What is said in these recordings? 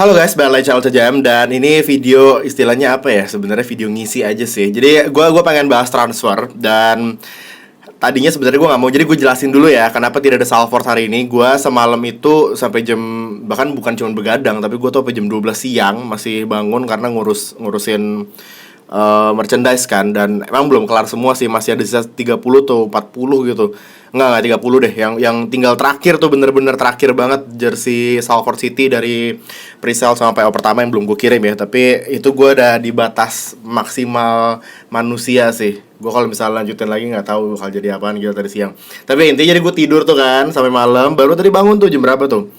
Halo guys, balik lagi channel Jam dan ini video istilahnya apa ya? Sebenarnya video ngisi aja sih. Jadi gua pengen bahas transfer dan tadinya sebenarnya gue nggak mau. Jadi gue jelasin dulu ya kenapa tidak ada Salford hari ini. Gua semalam itu sampai jam, bahkan bukan cuma begadang, tapi gue tuh sampai jam 12 siang masih bangun karena ngurusin merchandise kan. Dan emang belum kelar semua sih, masih ada sisa 30 tuh 40 gitu. Enggak 30 deh. Yang tinggal terakhir tuh bener-bener terakhir banget jersey Salford City dari presale sama PO pertama yang belum gue kirim ya. Tapi itu gue udah di batas maksimal manusia sih. Gue kalau misalnya lanjutin lagi nggak tahu bakal jadi apaan gitu tadi siang. Tapi intinya jadi gue tidur tuh kan sampai malam. Baru tadi bangun tuh jam berapa tuh?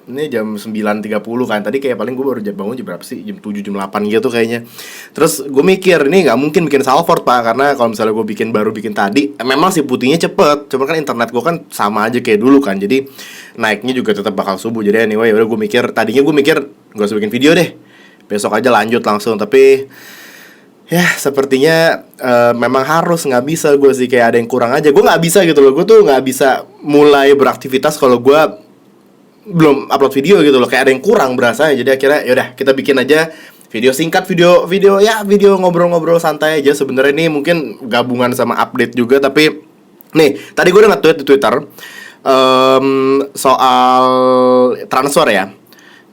Ini jam 9.30 kan. Tadi kayak paling gue baru bangun jam berapa sih? Jam 7, jam 8 gitu kayaknya. Terus gue mikir, ini gak mungkin bikin Salford pak. Karena kalau misalnya gue baru bikin tadi, memang sih putihnya cepet. Cuma kan internet gue kan sama aja kayak dulu kan. Jadi naiknya juga tetap bakal subuh. Jadi anyway, udah gue mikir, tadinya gue mikir gak usah bikin video deh, besok aja lanjut langsung. Tapi ya sepertinya memang harus, nggak bisa gue sih, kayak ada yang kurang aja. Gue nggak bisa gitu loh. Gue tuh nggak bisa mulai beraktivitas kalau gue belum upload video gitu loh, kayak ada yang kurang berasanya. Jadi akhirnya yaudah kita bikin aja video singkat, video ngobrol-ngobrol santai aja. Sebenarnya ini mungkin gabungan sama update juga. Tapi nih tadi gue udah nge-tweet di Twitter soal transfer ya.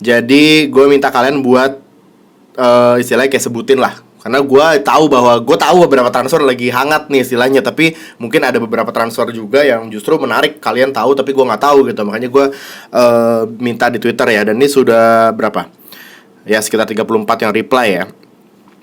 Jadi gue minta kalian buat istilahnya kayak sebutin lah, karena gue tahu beberapa transfer lagi hangat nih istilahnya, tapi mungkin ada beberapa transfer juga yang justru menarik kalian tahu tapi gue nggak tahu gitu. Makanya gue minta di Twitter ya, dan ini sudah berapa ya, sekitar 34 yang reply ya.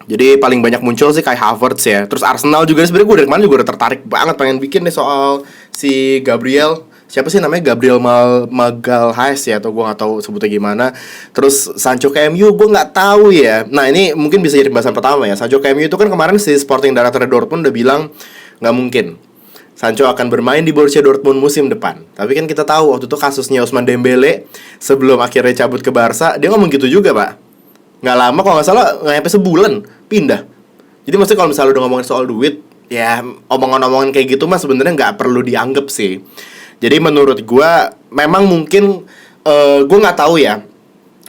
Jadi paling banyak muncul sih Kai Havertz ya. Terus Arsenal juga, sebenarnya gue dari kemarin juga udah tertarik banget pengen bikin nih soal si Gabriel, siapa sih namanya, Gabriel Magalhaes ya, atau gue nggak tahu sebutnya gimana. Terus Sancho ke MU gue nggak tahu ya. Nah ini mungkin bisa jadi pembahasan pertama ya. Sancho ke MU itu kan kemarin si Sporting Director Dortmund udah bilang nggak mungkin Sancho akan bermain di Borussia Dortmund musim depan. Tapi kan kita tahu waktu itu kasusnya Ousmane Dembele sebelum akhirnya cabut ke Barca, dia ngomong gitu juga pak. Nggak lama kalau nggak salah, nggak sampai sebulan pindah. Jadi maksudnya kalau misalnya udah ngomongin soal duit, ya omongan-omongan kayak gitu mah sebenarnya nggak perlu dianggap sih. Jadi menurut gue memang mungkin gue nggak tahu ya,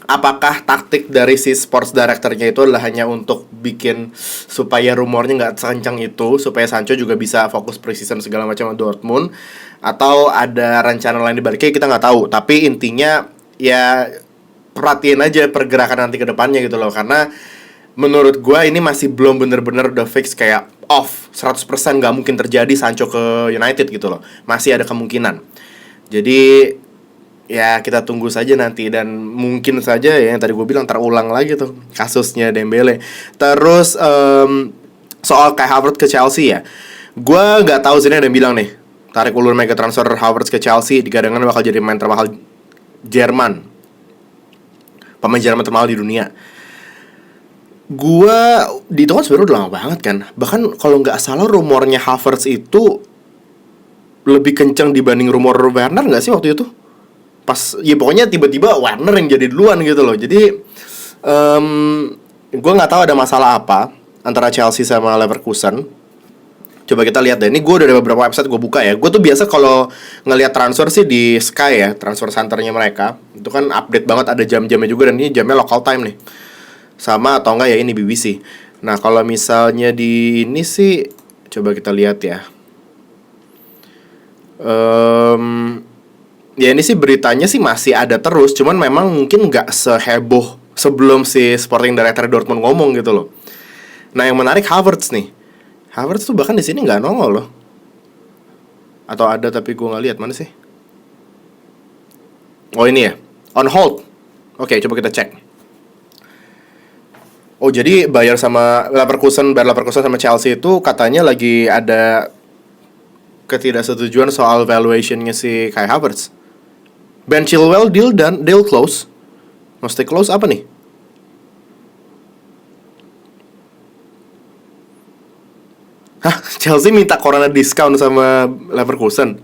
apakah taktik dari si sports directornya itu adalah hanya untuk bikin supaya rumornya nggak sekencang itu, supaya Sancho juga bisa fokus preseason segala macam sama Dortmund, atau ada rencana lain di baliknya, kita nggak tahu. Tapi intinya ya perhatiin aja pergerakan nanti ke depannya gitu loh. Karena menurut gue ini masih belum bener-bener udah fix kayak off 100% gak mungkin terjadi Sancho ke United gitu loh. Masih ada kemungkinan. Jadi ya kita tunggu saja nanti. Dan mungkin saja ya yang tadi gue bilang terulang lagi tuh kasusnya Dembele. Terus soal Kai Havertz ke Chelsea ya, gue gak tahu sih, ada yang bilang nih tarik ulur mega transfer Havertz ke Chelsea digadang-gadang bakal jadi pemain termahal Jerman, pemain Jerman termahal di dunia. Gua di itu kan sebenarnya udah lama banget kan. Bahkan kalau nggak salah rumornya Havertz itu lebih kencang dibanding rumor Werner nggak sih waktu itu? Pas ya pokoknya tiba-tiba Werner yang jadi duluan gitu loh. Jadi gua nggak tahu ada masalah apa antara Chelsea sama Leverkusen. Coba kita lihat deh. Ini gue udah ada beberapa website gue buka ya. Gue tuh biasa kalau ngelihat transfer sih di Sky ya, transfer centernya mereka. Itu kan update banget, ada jam-jamnya juga, dan ini jamnya local time nih. Sama atau enggak ya ini BBC. Nah kalau misalnya di ini sih, coba kita lihat ya. Ya ini sih beritanya sih masih ada terus. Cuman memang mungkin nggak seheboh sebelum si Sporting Director Dortmund ngomong gitu loh. Nah yang menarik Havertz nih. Havertz tuh bahkan di sini nggak nongol loh. Atau ada tapi gue nggak lihat, mana sih? Oh ini ya, on hold. Oke, coba kita cek. Oh jadi Bayer Leverkusen sama Chelsea itu katanya lagi ada ketidaksetujuan soal valuationnya si Kai Havertz. Ben Chilwell deal close. Mesti close apa nih? Hah, Chelsea minta corona discount sama Leverkusen.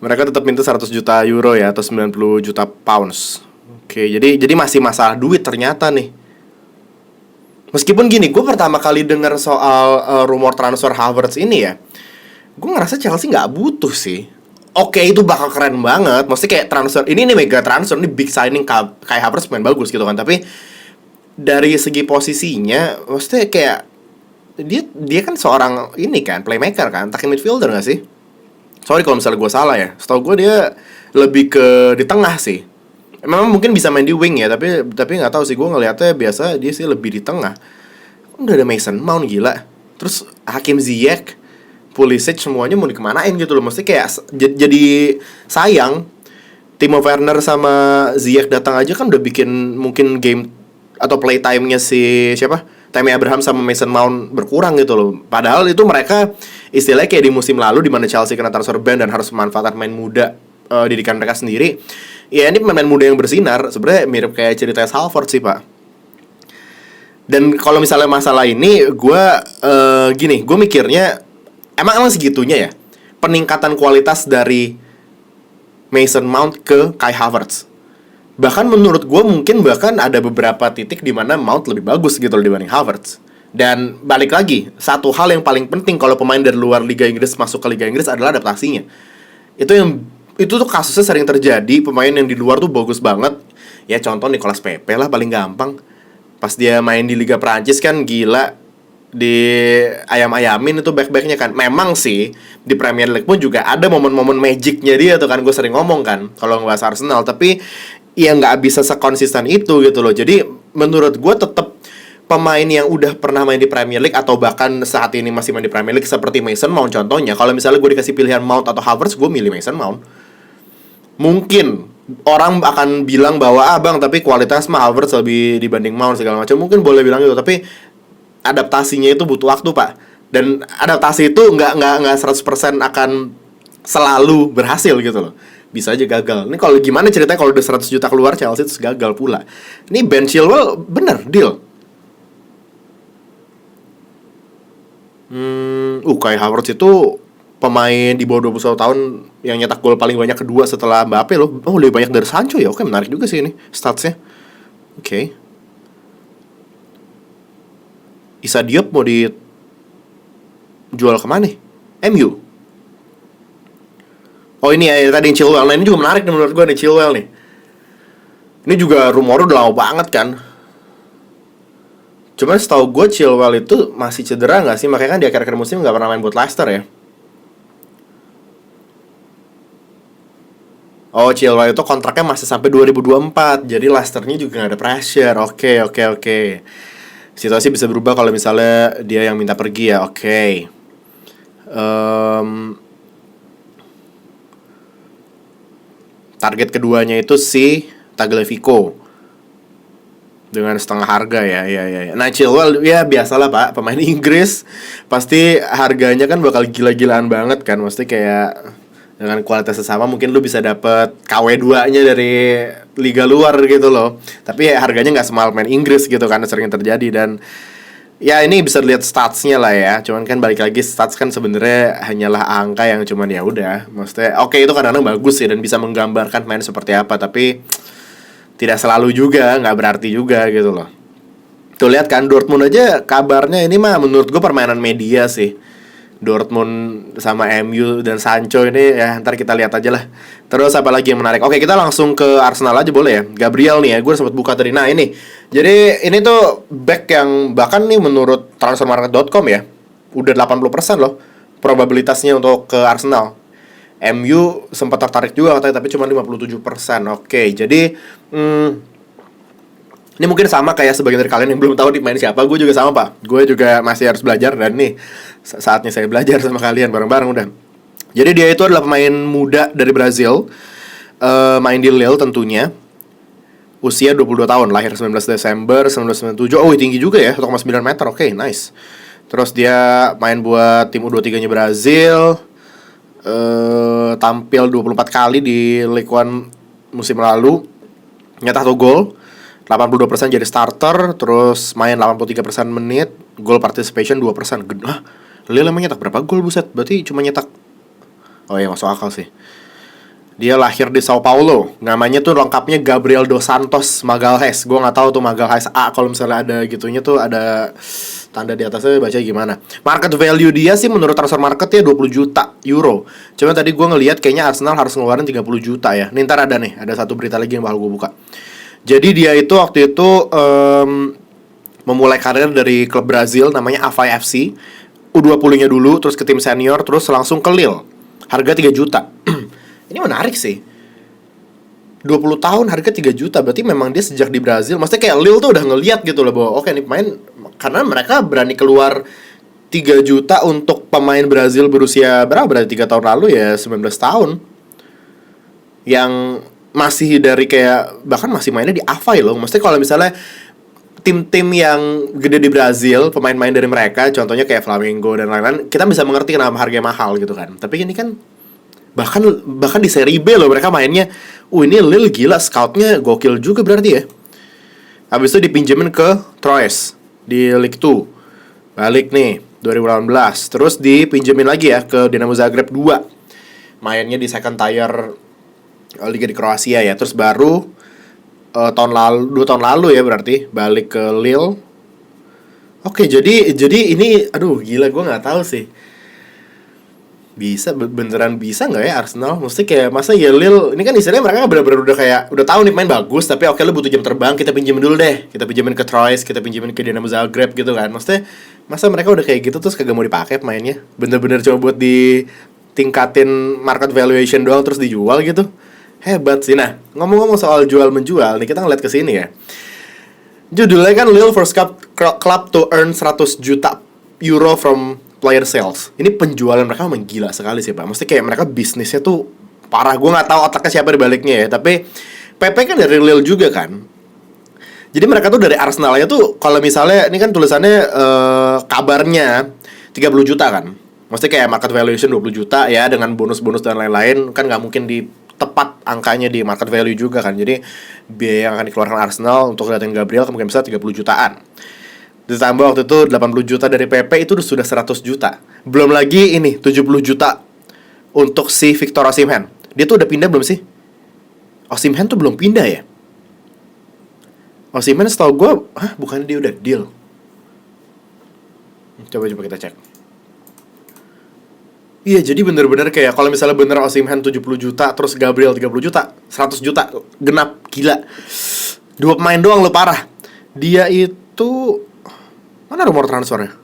Mereka tetap minta 100 juta euro ya, atau 90 juta pounds. Oke, jadi masih masalah duit ternyata nih. Meskipun gini, gue pertama kali dengar soal rumor transfer Havertz ini ya, gue ngerasa Chelsea nggak butuh sih. oke, itu bakal keren banget. Maksudnya kayak transfer ini nih mega transfer, ini big signing, Kai Havertz main bagus gitu kan. Tapi dari segi posisinya, maksudnya kayak dia kan seorang ini kan playmaker kan, attacking midfielder nggak sih? Sorry kalau misalnya gue salah ya. Setahu gue dia lebih ke di tengah sih. Memang mungkin bisa main di wing ya, tapi nggak tahu sih, gue ngelihatnya biasa dia sih lebih di tengah. Udah ada Mason Mount gila. Terus Hakim Ziyech, Pulisic semuanya mau dikemanain gitu loh. Mesti kayak jadi sayang Timo Werner sama Ziyech datang aja kan udah bikin mungkin game atau play time-nya si siapa? Tammy Abraham sama Mason Mount berkurang gitu loh. Padahal itu mereka istilahnya kayak di musim lalu di mana Chelsea kena transfer ban dan harus memanfaatkan main muda didikan mereka sendiri. Ya ini pemain muda yang bersinar. Sebenarnya mirip kayak cerita Salford sih, Pak. Dan kalau misalnya masalah ini, gue gue mikirnya emang segitunya ya peningkatan kualitas dari Mason Mount ke Kai Havertz. Bahkan menurut gue mungkin bahkan ada beberapa titik di mana Mount lebih bagus gitu loh dibanding Havertz. Dan balik lagi, satu hal yang paling penting kalau pemain dari luar Liga Inggris masuk ke Liga Inggris adalah adaptasinya. Itu tuh kasusnya sering terjadi, pemain yang di luar tuh bagus banget. Ya contoh Nicolas Pepe lah paling gampang. Pas dia main di Liga Prancis kan gila, di ayam-ayamin itu back-backnya kan. Memang sih di Premier League pun juga ada momen-momen magicnya dia tuh kan, gue sering ngomong kan kalau ngebahas Arsenal. Tapi ya nggak bisa sekonsisten itu gitu loh. Jadi menurut gue tetap pemain yang udah pernah main di Premier League atau bahkan saat ini masih main di Premier League seperti Mason Mount contohnya. Kalau misalnya gue dikasih pilihan Mount atau Havertz, gue milih Mason Mount. Mungkin orang akan bilang bahwa bang, tapi kualitas mah Havertz lebih dibanding Mount segala macam. Mungkin boleh bilang gitu, tapi adaptasinya itu butuh waktu, Pak. Dan adaptasi itu nggak 100% akan selalu berhasil gitu loh. Bisa aja gagal. Ini kalau gimana ceritanya kalau udah 100 juta keluar Chelsea terus gagal pula. Ini Ben Chilwell bener deal. Kai Havertz itu pemain di bawah 21 tahun yang nyetak gol paling banyak kedua setelah Mbappe loh. Oh, lebih banyak dari Sancho ya. Oke, menarik juga sih ini statsnya. Oke. Issa Diop mau dijual kemana nih? MU. Oh ini ya tadi Chilwell. Nah ini juga menarik nih menurut gue nih Chilwell nih. Ini juga rumor udah lama banget kan. Cuman setahu gue Chilwell itu masih cedera nggak sih? Makanya kan di akhir-akhir musim nggak pernah main buat Leicester ya. Oh, Chilwell itu kontraknya masih sampai 2024. Jadi Leicester-nya juga nggak ada pressure. Oke. Situasi bisa berubah kalau misalnya dia yang minta pergi ya. Oke. Target keduanya itu si Tagliafico dengan setengah harga ya. Nah Chilwell ya biasalah Pak, pemain Inggris pasti harganya kan bakal gila-gilaan banget kan. Mesti kayak dengan kualitas sesama mungkin lu bisa dapet KW2-nya dari liga luar gitu loh. Tapi ya harganya nggak semahal main Inggris gitu kan, sering terjadi. Dan ya ini bisa dilihat statsnya lah ya. Cuman kan balik lagi stats kan sebenarnya hanyalah angka yang cuman ya udah. Maksudnya oke, itu kadang-kadang bagus sih dan bisa menggambarkan main seperti apa. Tapi tidak selalu juga, nggak berarti juga gitu loh. Tuh lihat kan Dortmund aja kabarnya ini mah menurut gue permainan media sih. Dortmund sama MU dan Sancho ini ya ntar kita lihat aja lah. Terus apa lagi yang menarik? Oke, kita langsung ke Arsenal aja boleh ya. Gabriel nih ya, gue sempat buka tadi. Nah ini, jadi ini tuh back yang bahkan nih menurut transfermarket.com ya udah 80% loh probabilitasnya untuk ke Arsenal. MU sempat tertarik juga katanya tapi cuma 57%. Oke, jadi ini mungkin sama kayak sebagian dari kalian yang belum tahu main siapa. Gue juga sama Pak. Gue juga masih harus belajar. Dan nih saatnya saya belajar sama kalian bareng-bareng udah. Jadi dia itu adalah pemain muda dari Brazil, main di Lille tentunya. Usia 22 tahun, lahir 19 Desember 1997. Oh tinggi juga ya, 1,9 meter. Oke, nice. Terus dia main buat tim U23 nya Brazil, tampil 24 kali di Ligue 1 musim lalu, nyetak 1 gol, 82% jadi starter, terus main 83% menit, goal participation 2%. Hah? Lille emang nyetak berapa gol buset? Berarti cuma nyetak. Oh iya, masuk akal sih. Dia lahir di Sao Paulo. Namanya tuh lengkapnya Gabriel dos Santos Magalhaes. Gue nggak tahu tuh Magalhaes A, kalau misalnya ada gitunya tuh ada tanda di atasnya baca gimana. Market value dia sih menurut transfer market ya 20 juta euro. Cuma tadi gue ngelihat kayaknya Arsenal harus ngeluarin 30 juta ya. Nih ntar ada nih, ada satu berita lagi yang bakal gue buka. Jadi dia itu waktu itu memulai karir dari klub Brazil namanya Avaí FC. U20-nya dulu, terus ke tim senior, terus langsung ke Lille. Harga 3 juta. Ini menarik sih. 20 tahun harga 3 juta. Berarti memang dia sejak di Brazil, maksudnya kayak Lille tuh udah ngeliat gitu loh bahwa oke nih pemain, karena mereka berani keluar 3 juta untuk pemain Brazil berusia berapa? Berarti 3 tahun lalu ya 19 tahun. Yang masih dari kayak bahkan masih mainnya di Avaí loh. Maksudnya kalau misalnya tim-tim yang gede di Brazil, pemain-pemain dari mereka, contohnya kayak Flamengo dan lain-lain, kita bisa mengerti kenapa harganya mahal gitu kan. Tapi ini kan bahkan bahkan di Serie B loh mereka mainnya. Ini Lille gila, scoutnya gokil juga berarti ya. Habis itu dipinjemin ke Troyes di Ligue 2. Balik nih 2018. Terus dipinjemin lagi ya ke Dinamo Zagreb 2. Mainnya di second tier Liga di Kroasia ya. Terus baru tahun lalu 2 tahun lalu ya berarti balik ke Lille. Oke, jadi ini aduh gila, gue nggak tahu sih. Bisa beneran bisa nggak ya Arsenal? Mesti kayak masa ya Lille ini kan istilahnya mereka bener-bener udah kayak udah tahu nih main bagus, tapi oke lu butuh jam terbang, kita pinjemin dulu deh. Kita pinjemin ke Troyes, kita pinjemin ke Dinamo Zagreb gitu kan. Maksudnya masa mereka udah kayak gitu terus kagak mau dipakai pemainnya? Bener-bener coba buat ditingkatin market valuation doang terus dijual gitu. Hebat sih. Nah, ngomong-ngomong soal jual menjual nih, kita ngeliat ke sini ya. Judulnya kan Lille first club to earn 100 juta euro from player sales. Ini penjualan mereka memang gila sekali sih Pak. Maksudnya kayak mereka bisnisnya tuh parah. Gue nggak tahu otaknya siapa di baliknya ya. Tapi PP kan dari Lille juga kan. Jadi mereka tuh dari Arsenalnya tuh kalau misalnya ini kan tulisannya kabarnya 30 juta kan. Maksudnya kayak market valuation 20 juta ya dengan bonus-bonus dan lain-lain, kan nggak mungkin di tepat angkanya di market value juga kan. Jadi biaya yang akan dikeluarkan Arsenal untuk datang Gabriel kemungkinan besar 30 jutaan. Ditambah waktu itu 80 juta dari PP, itu sudah 100 juta. Belum lagi ini 70 juta untuk si Victor Osimhen. Dia tuh udah pindah belum sih? Osimhen tuh belum pindah ya? Osimhen setahu gue, bukannya dia udah deal? Coba kita cek. Iya, jadi bener-bener kayak kalau misalnya bener Osimhen 70 juta, terus Gabriel 30 juta, 100 juta, genap, gila. 2 pemain doang lo, parah. Dia itu, mana rumor transfernya?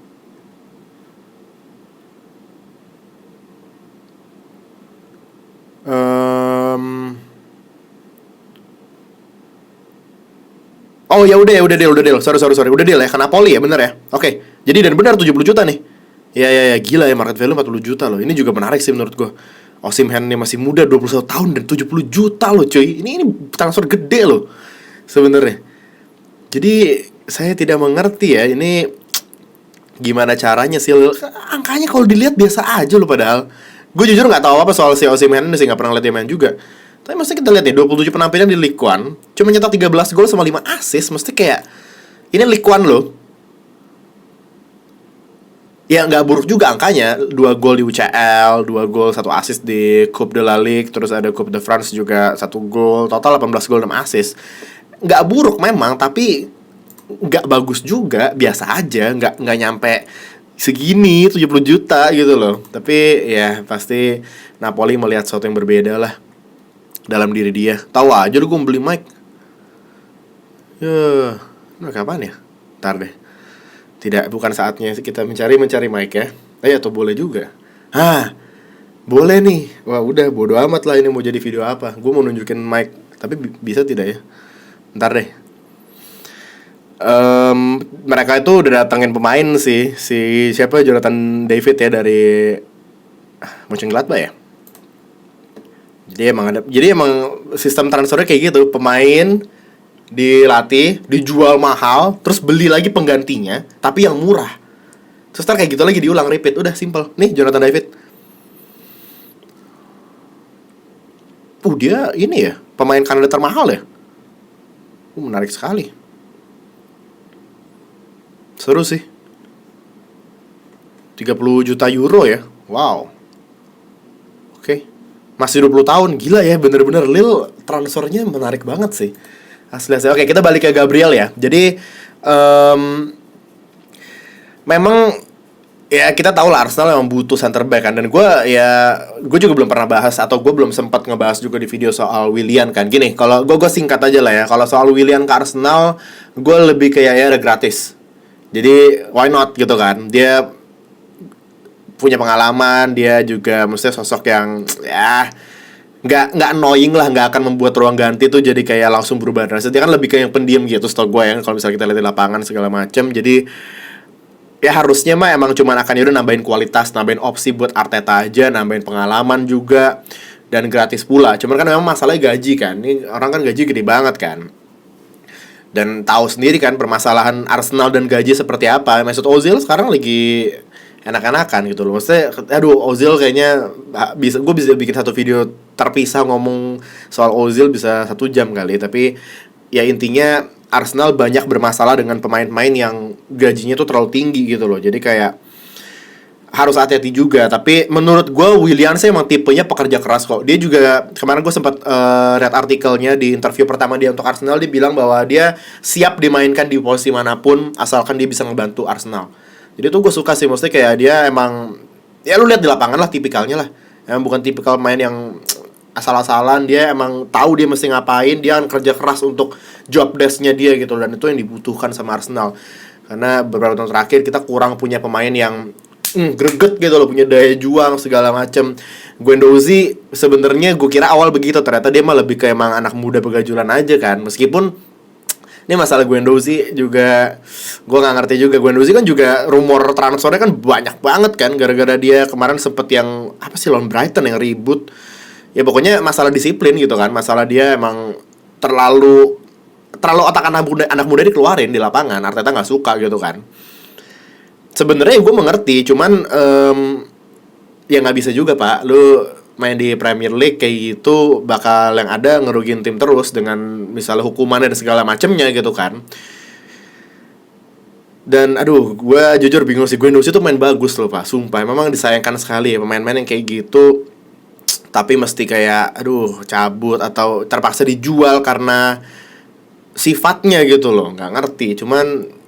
Oh ya udah deal. Sorry. Udah deal ya, ke Napoli ya, bener ya. Oke. Jadi dan benar 70 juta nih. Ya, gila ya, market value 40 juta loh. Ini juga menarik sih menurut gua. Osimhen nih masih muda, 21 tahun dan 70 juta loh cuy. Ini transfer gede loh sebenarnya. Jadi saya tidak mengerti ya ini gimana caranya sih. Angkanya kalau dilihat biasa aja loh padahal. Gue jujur nggak tahu apa soal si Osimhen ini sih, nggak pernah lihat dia main juga. Tapi mesti kita lihat nih 27 penampilan di Ligue 1, cuma nyetak 13 gol sama 5 assist. Mesti kayak ini Ligue 1 loh. Ya nggak buruk juga angkanya, 2 gol di UCL, 2 gol 1 assist di Coupe de la Ligue, terus ada Coupe de France juga 1 gol, total 18 gol 6 assist. Nggak buruk memang, tapi nggak bagus juga, biasa aja, nggak nyampe segini 70 juta gitu loh. Tapi ya pasti Napoli melihat sesuatu yang berbeda lah dalam diri dia. Tahu aja lu gue beli mic. Kapan ya? Ntar deh. Tidak, bukan saatnya kita mencari mic ya. Atau boleh juga. Boleh nih. Wah udah, bodo amat lah ini mau jadi video apa. Gue mau nunjukin mic, tapi bisa tidak ya? Ntar deh. Mereka itu udah datangin pemain sih. Si siapa, Jonathan David ya dari Mönchengladbach ya. Jadi emang sistem transfernya kayak gitu. Pemain dilatih, dijual mahal, terus beli lagi penggantinya, tapi yang murah. Terus kayak gitu lagi diulang, repeat. Udah simple. Nih Jonathan David. Dia ini ya, pemain Kanada termahal ya. Menarik sekali. Seru sih. 30 juta euro ya. Wow. Oke. Masih 20 tahun, gila ya, bener-bener Lille transfernya menarik banget sih. Asli. Oke, kita balik ke Gabriel ya. Jadi memang ya kita tahu lah Arsenal memang butuh center back kan, dan gue juga belum pernah bahas atau gue belum sempat ngebahas juga di video soal Willian kan. Gini, kalau gue singkat aja lah ya. Kalau soal Willian ke Arsenal, gue lebih kayak ya udah gratis. Jadi why not gitu kan. Dia punya pengalaman, dia juga maksudnya sosok yang ya nggak annoying lah, nggak akan membuat ruang ganti tuh jadi kayak langsung berubah drastis. Dia kan lebih kayak yang pendiam gitu setahu gue ya, kalau misalnya kita lihat di lapangan segala macam. Jadi ya harusnya mah emang cuman akan yaudah nambahin kualitas, nambahin opsi buat Arteta aja, nambahin pengalaman juga, dan gratis pula. Cuman kan memang masalahnya gaji kan. Ini orang kan gaji gede banget kan. Dan tahu sendiri kan permasalahan Arsenal dan gaji seperti apa. Mesut Ozil sekarang lagi enak-enakan gitu loh. Maksudnya aduh, Ozil kayaknya gue bisa bikin satu video terpisah ngomong soal Ozil bisa 1 jam kali. Tapi ya intinya Arsenal banyak bermasalah dengan pemain-pemain yang gajinya tuh terlalu tinggi gitu loh. Jadi kayak harus hati-hati juga. Tapi menurut gue Willian sih emang tipenya pekerja keras kok. Dia juga kemarin gue sempat read artikelnya di interview pertama dia untuk Arsenal. Dia bilang bahwa dia siap dimainkan di posisi manapun asalkan dia bisa ngebantu Arsenal. Jadi tuh gue suka sih, maksudnya kayak dia emang ya lu lihat di lapangan lah tipikalnya lah. Emang bukan tipikal main yang asal-asalan. Dia emang tahu dia mesti ngapain. Dia akan kerja keras untuk job desk-nya dia gitu. Dan itu yang dibutuhkan sama Arsenal. Karena beberapa tahun terakhir kita kurang punya pemain yang greget gitu loh, punya daya juang segala macem. Guendouzi sebenarnya gue kira awal begitu, ternyata dia mah lebih kayak emang anak muda begajulan aja kan. Meskipun ini masalah Guendouzi juga gue nggak ngerti juga. Guendouzi kan juga rumor transfernya kan banyak banget kan, gara-gara dia kemarin sempet yang apa sih lawan Brighton yang ribut. Ya pokoknya masalah disiplin gitu kan. Masalah dia emang terlalu otak anak muda dikeluarin di lapangan. Arteta nggak suka gitu kan. Sebenarnya gue mengerti, cuman ya nggak bisa juga pak. Lu main di Premier League kayak gitu bakal yang ada ngerugiin tim terus dengan misalnya hukuman dan segala macemnya gitu kan. Dan aduh, gue jujur bingung sih. Guendouzi tuh main bagus loh pak, sumpah. Memang disayangkan sekali ya pemain-pemain yang kayak gitu tapi mesti kayak aduh cabut atau terpaksa dijual karena sifatnya gitu loh. Nggak ngerti, cuman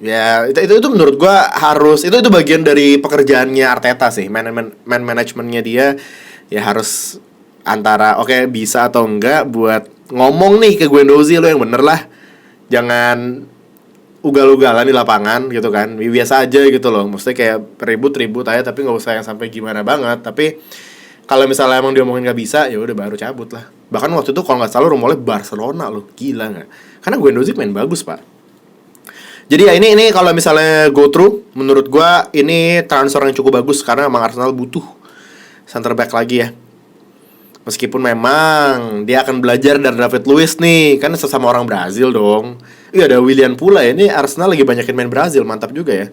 ya itu menurut gue harus itu bagian dari pekerjaannya Arteta sih, man manajemennya dia. Ya harus antara oke, bisa atau enggak buat ngomong nih ke Guendouzi, lo yang bener lah, jangan ugal-ugalan di lapangan gitu kan. Biasa aja gitu loh, maksudnya kayak ribut aja tapi nggak usah yang sampai gimana banget. Tapi kalau misalnya emang dia ngomongin nggak bisa, ya udah baru cabut lah. Bahkan waktu itu kalau nggak salah rumornya Barcelona loh, gila nggak? Karena Guendouzi main bagus pak. Jadi ya ini kalau misalnya go through, menurut gua ini transfer yang cukup bagus karena emang Arsenal butuh center back lagi ya. Meskipun memang dia akan belajar dari David Luiz nih, kan sesama orang Brazil dong. Iya, ada Willian pula ya. Ini Arsenal lagi banyakin main Brazil, mantap juga ya.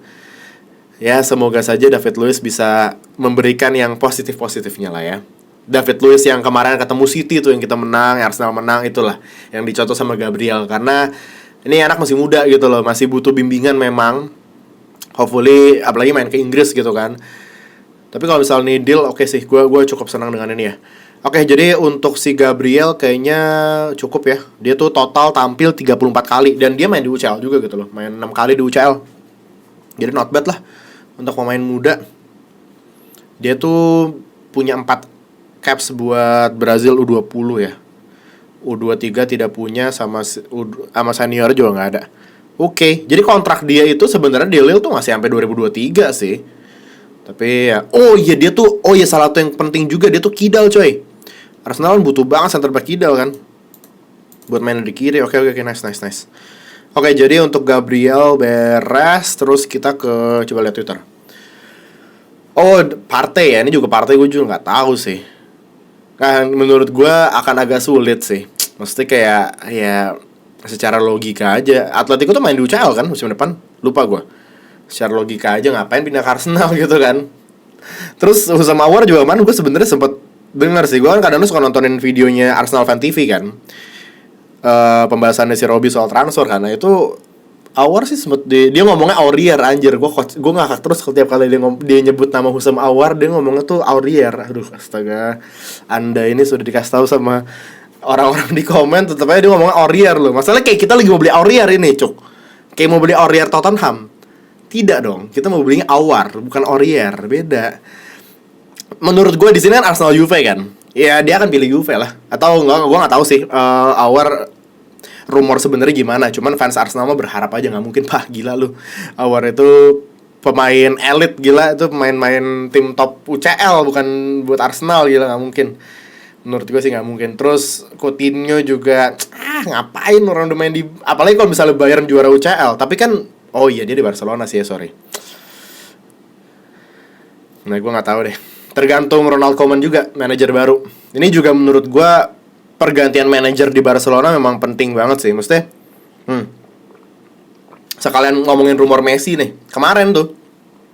Ya semoga saja David Luiz bisa memberikan yang positif-positifnya lah ya. David Luiz yang kemarin ketemu City tuh yang kita menang, yang Arsenal menang, itulah yang dicontoh sama Gabriel. Karena ini anak masih muda gitu loh, masih butuh bimbingan memang. Hopefully apalagi main ke Inggris gitu kan. Tapi kalau misalnya nih deal, oke sih, gue cukup senang dengan ini ya. Oke, jadi untuk si Gabriel kayaknya cukup ya. Dia tuh total tampil 34 kali dan dia main di UCL juga gitu loh. Main 6 kali di UCL. Jadi not bad lah untuk pemain muda. Dia tuh punya 4 caps buat Brazil U20 ya. U23 tidak punya, sama senior juga nggak ada. Oke, jadi kontrak dia itu sebenarnya di Lille tuh masih sampai 2023 sih. Tapi ya, salah satu yang penting juga, dia tuh kidal coy. Arsenal kan butuh banget center back kidal kan, buat main di kiri. Oke, nice. Oke, jadi untuk Gabriel beres. Terus kita coba lihat Twitter. Oh, Partey ya, ini juga Partey gue juga nggak tahu sih. Kan menurut gue akan agak sulit sih. Maksudnya kayak ya secara logika aja, Atletico tuh main di UCL kan musim depan, lupa gue. Secara logika aja ngapain pindah ke Arsenal gitu kan. Terus Husam Awar juga kemarin gue sebenarnya sempet dengar sih. Gue kan kadang suka nontonin videonya Arsenal Fan TV kan, pembahasannya si Robi soal transfer. Karena itu Awar sih sempet dia ngomongnya Aurier anjir. Gue ngakak terus setiap kali dia nyebut nama Husam Awar, dia ngomongnya tuh Aurier. Aduh astaga. Anda ini sudah dikasih tahu sama orang-orang di komen, tetep aja dia ngomongnya Aurier loh. Masalahnya kayak kita lagi mau beli Aurier ini, Cuk. Kayak mau beli Aurier Tottenham. Tidak dong, kita mau belinya Awar, bukan Aurier, beda. Menurut gue di sini kan Arsenal Juve kan. Ya dia akan pilih Juve lah. Atau enggak, gue nggak tahu sih. Awar rumor sebenarnya gimana, cuman fans Arsenal mah berharap aja, nggak mungkin pak, gila lu. Awar itu pemain elit, gila, itu pemain tim top UCL, bukan buat Arsenal, gila, nggak mungkin. Menurut gue sih nggak mungkin. Terus Coutinho juga ngapain orang udah main di, apalagi kalau misalnya Bayern juara UCL, tapi kan oh iya dia di Barcelona sih ya, sorry. Nah gue nggak tahu deh, tergantung Ronald Koeman juga, manajer baru. Ini juga menurut gue pergantian manajer di Barcelona memang penting banget sih, maksudnya. Sekalian ngomongin rumor Messi nih, kemarin tuh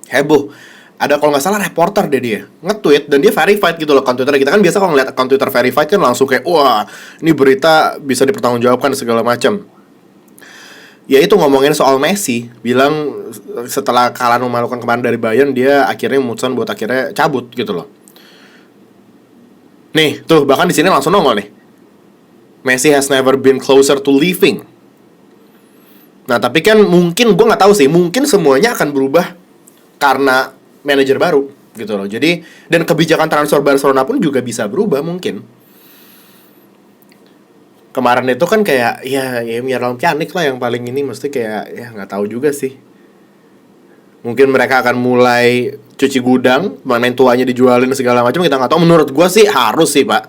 heboh. Ada kalau nggak salah reporter deh dia nge-tweet dan dia verified gitu loh akun Twitter. Kita kan biasa kalau ngeliat akun Twitter verified kan langsung kayak wah ini berita bisa dipertanggungjawabkan segala macam. Ya itu ngomongin soal Messi, bilang setelah kalah memalukan kemarin dari Bayern, dia akhirnya memutuskan buat akhirnya cabut gitu loh. Nih tuh bahkan di sini langsung nongol nih, Messi has never been closer to leaving. Nah tapi kan mungkin gue nggak tahu sih, mungkin semuanya akan berubah karena manajer baru gitu loh. Jadi dan kebijakan transfer Barcelona pun juga bisa berubah mungkin. Kemarin itu kan kayak ya Miralem Pjanic lah yang paling ini, mesti kayak ya nggak tahu juga sih. Mungkin mereka akan mulai cuci gudang, main tuanya dijualin segala macam, kita nggak tahu. Menurut gue sih harus sih pak,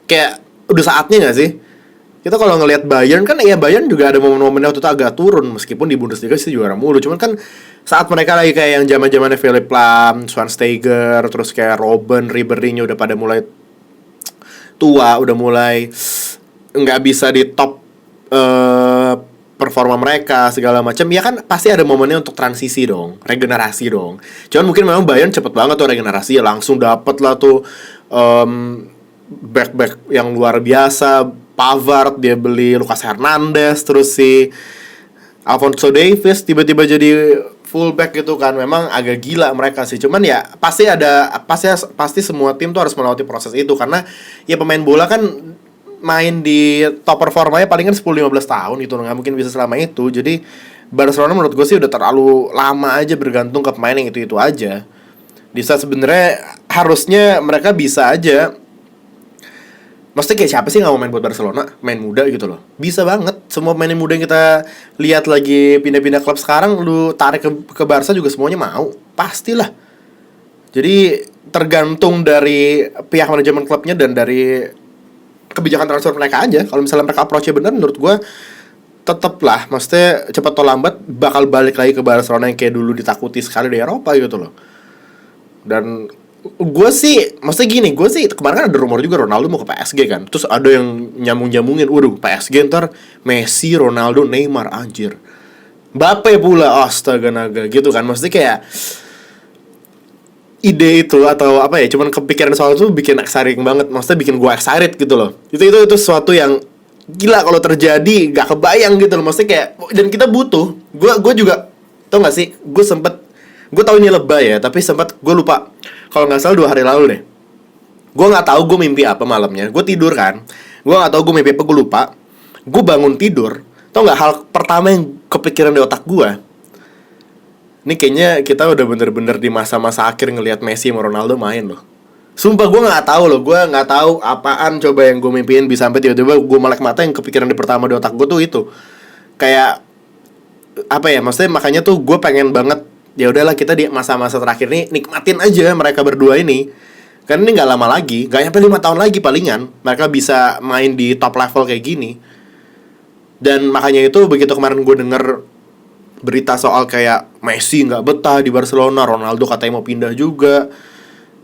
kayak udah saatnya nggak sih? Kita kalau ngelihat Bayern kan, ya Bayern juga ada momen-momennya waktu itu agak turun, meskipun di Bundesliga sih juara mulu. Cuman kan saat mereka lagi kayak yang zaman-zamannya Philipp Lahm, Schweinsteiger, terus kayak Robben, Ribéry-nya udah pada mulai tua, udah mulai nggak bisa di top performa mereka segala macam, ya kan pasti ada momennya untuk transisi dong, regenerasi dong. Cuman mungkin memang Bayern cepet banget tuh regenerasi, ya langsung dapet lah tuh back yang luar biasa. Pavard, dia beli Lucas Hernandez, terus si Alphonso Davies tiba-tiba jadi fullback gitu kan. Memang agak gila mereka sih. Cuman ya pasti semua tim tuh harus melewati proses itu, karena ya pemain bola kan main di top performanya paling kan 10-15 tahun gitu, nggak mungkin bisa selama itu. Jadi Barcelona menurut gue sih udah terlalu lama aja bergantung ke pemain yang itu aja. Di saat sebenarnya harusnya mereka bisa aja. Maksudnya kayak siapa sih gak mau main buat Barcelona? Main muda gitu loh. Bisa banget. Semua pemain muda yang kita lihat lagi pindah-pindah klub sekarang, lu tarik ke Barca juga semuanya mau. Pastilah. Jadi tergantung dari pihak manajemen klubnya dan dari kebijakan transfer mereka aja. Kalau misalnya mereka approach-nya benar, menurut gue tetep lah, maksudnya cepat atau lambat bakal balik lagi ke Barcelona yang kayak dulu ditakuti sekali di Eropa gitu loh. Dan gue sih, maksudnya gini, gue sih kemarin kan ada rumor juga Ronaldo mau ke PSG kan. Terus ada yang nyambung-nyambungin, waduh PSG ntar Messi, Ronaldo, Neymar, anjir, Mbappe pula, astaga naga gitu kan. Maksudnya kayak ide itu atau apa ya, cuman kepikiran soal itu bikin exciting banget. Maksudnya bikin gue excited gitu loh. Itu sesuatu yang gila kalau terjadi, gak kebayang gitu loh. Maksudnya kayak, dan kita butuh. Gue juga, tau gak sih, gue tahu ini lebay ya, tapi sempat gue lupa. Kalau nggak salah 2 hari lalu deh, gue nggak tahu gue mimpi apa malamnya. Gue tidur kan, gue nggak tahu gue mimpi apa, gue lupa. Gue bangun tidur, tau nggak hal pertama yang kepikiran di otak gue? Ini kayaknya kita udah bener-bener di masa-masa akhir ngelihat Messi sama Ronaldo main loh. Sumpah gue nggak tahu loh, gue nggak tahu apaan coba yang gue mimpiin bisa sampai tiba-tiba gue melek mata, yang kepikiran di pertama di otak gue tuh itu. Kayak apa ya, maksudnya makanya tuh gue pengen banget, ya udahlah kita di masa-masa terakhir nih nikmatin aja mereka berdua ini. Karena ini nggak lama lagi, nggak nyampe 5 tahun lagi palingan mereka bisa main di top level kayak gini. Dan makanya itu begitu kemarin gue denger berita soal kayak Messi nggak betah di Barcelona, Ronaldo katanya mau pindah juga,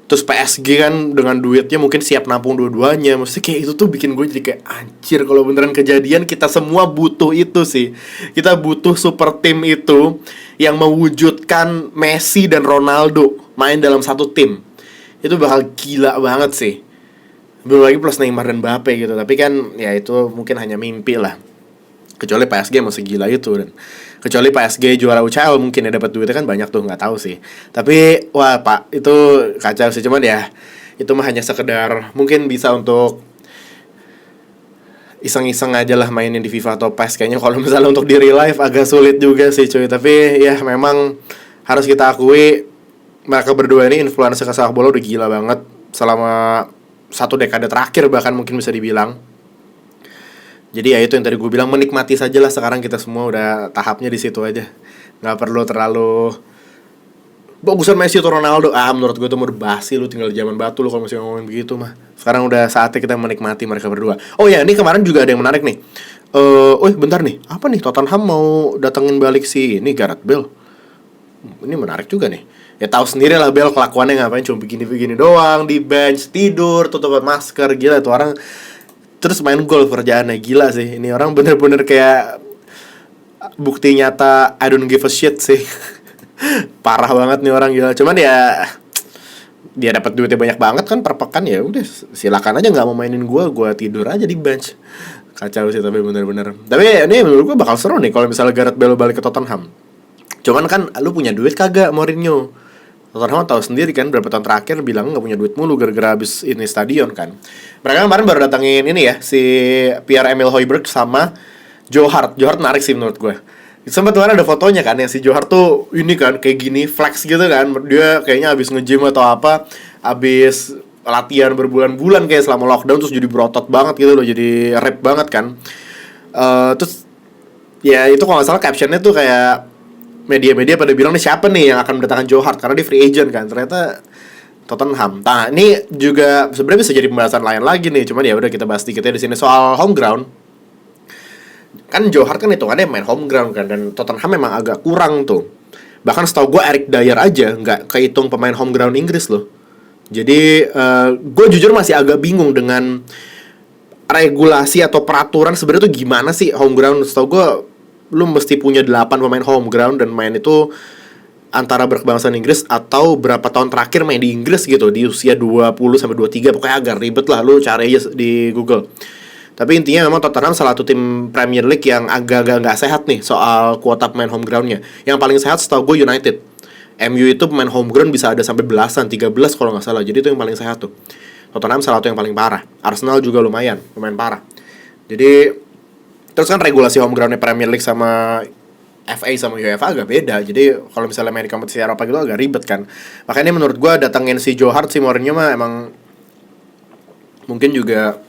terus PSG kan dengan duitnya mungkin siap nampung dua-duanya. Maksudnya kayak itu tuh bikin gue jadi kayak anjir, kalau beneran kejadian kita semua butuh itu sih. Kita butuh super tim itu yang mewujudkan Messi dan Ronaldo main dalam satu tim. Itu bakal gila banget sih. Belum lagi plus Neymar dan Mbappe gitu. Tapi kan ya itu mungkin hanya mimpi lah. Kecuali PSG masih gila itu, dan kecuali PSG juara UCL mungkin ya dapat duitnya kan banyak tuh, nggak tahu sih. Tapi wah Pak, itu kacau sih. Cuman ya itu mah hanya sekedar mungkin bisa untuk iseng-iseng aja lah mainin di FIFA atau PES. Kayaknya kalau misalnya untuk di real life agak sulit juga sih cuy. Tapi ya memang harus kita akui mereka berdua ini influencer ke sepak bola udah gila banget selama 1 dekade terakhir bahkan mungkin bisa dibilang. Jadi ya itu yang tadi gue bilang, menikmati saja lah. Sekarang kita semua udah tahapnya di situ aja, nggak perlu terlalu bagusan Messi atau Ronaldo. Menurut gue tuh udah basi, lu tinggal di zaman batu lu kalau masih ngomongin begitu mah. Sekarang udah saatnya kita menikmati mereka berdua. Oh ya, ini kemarin juga ada yang menarik nih. Bentar nih, apa nih, Tottenham mau datengin balik si ini Gareth Bale. Ini menarik juga nih. Ya tahu sendiri lah Bale kelakuannya ngapain, cuma begini-begini doang di bench, tidur, tutup masker, gila tuh orang. Terus main golf kerjaannya, gila sih. Ini orang bener-bener kayak bukti nyata I don't give a shit sih. Parah banget nih orang, gila. Cuman ya dia dapat duitnya banyak banget kan per pekan, ya udah silakan aja, nggak mau mainin gua tidur aja di bench. Kacau sih tapi bener-bener. Tapi ini menurut gua bakal seru nih kalau misalnya Gareth Bale balik ke Tottenham. Cuman kan lu punya duit kagak, Mourinho? Tottenham tahu sendiri kan berapa tahun terakhir bilang nggak punya duit mulu gara-gara habis ini stadion kan. Mereka kemarin baru datangin ini ya, si Pierre-Emile Højbjerg sama Joe Hart. Joe Hart menarik sih menurut gue. Sempat kemarin ada fotonya kan, yang si Joe Hart tuh ini kan kayak gini flex gitu kan. Dia kayaknya habis nge-gym atau apa, habis latihan berbulan-bulan kayak selama lockdown, terus jadi berotot banget gitu loh, jadi rep banget kan. Terus ya itu kalau nggak salah captionnya tuh kayak media-media pada bilang nih siapa nih yang akan mendatangkan Joe Hart, karena dia free agent kan. Ternyata Tottenham. Nah, ini juga sebenarnya bisa jadi pembahasan lain lagi nih. Cuman ya udah kita bahas dikit ya di sini soal home ground. Kan Joe Hart kan hitungannya main home ground kan, dan Tottenham memang agak kurang tuh. Bahkan setahu gue Eric Dyer aja nggak kehitung pemain home ground Inggris loh. Jadi gue jujur masih agak bingung dengan regulasi atau peraturan sebenarnya tuh gimana sih home ground. Setahu gue lu mesti punya 8 pemain home ground dan main itu antara berkebangsaan Inggris atau berapa tahun terakhir main di Inggris gitu, di usia 20 sampai 23. Pokoknya agak ribet lah, lu cari aja di Google. Tapi intinya memang Tottenham salah satu tim Premier League yang agak-agak nggak sehat nih soal kuota pemain home groundnya. Yang paling sehat setahu gue United. MU itu pemain home ground bisa ada sampai belasan, 13 kalau nggak salah. Jadi itu yang paling sehat tuh. Tottenham salah satu yang paling parah. Arsenal juga lumayan parah. Jadi terus kan regulasi home groundnya Premier League sama FA sama UEFA agak beda. Jadi kalau misalnya main di kompetisi Eropa gitu agak ribet kan. Makanya menurut gue datengin si Joe Hart, si Mourinho mah emang mungkin juga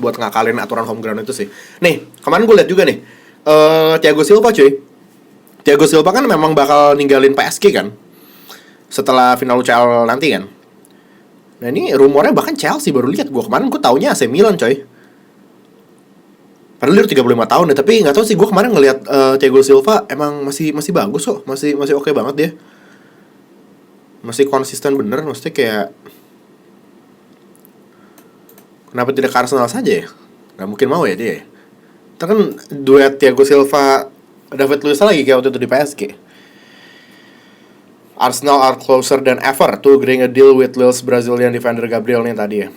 buat ngakalin aturan home ground itu sih. Nih, kemarin gue liat juga nih Thiago Silva cuy. Thiago Silva kan memang bakal ninggalin PSG kan setelah final UCL nanti kan. Nah ini rumornya bahkan Chelsea, baru lihat gue kemarin. Gue taunya AC Milan coy. Padahal dia 35 tahun ya, tapi nggak tahu sih, gue kemarin ngelihat Thiago Silva emang masih bagus kok, masih oke banget dia, masih konsisten bener, maksudnya kayak kenapa tidak ke Arsenal saja ya? Nggak mungkin mau ya dia. Itu kan duet Thiago Silva, David Luiz lagi kayak waktu itu di PSG. Arsenal are closer than ever to agreeing a deal with Lille's Brazilian defender Gabriel nih tadi ya.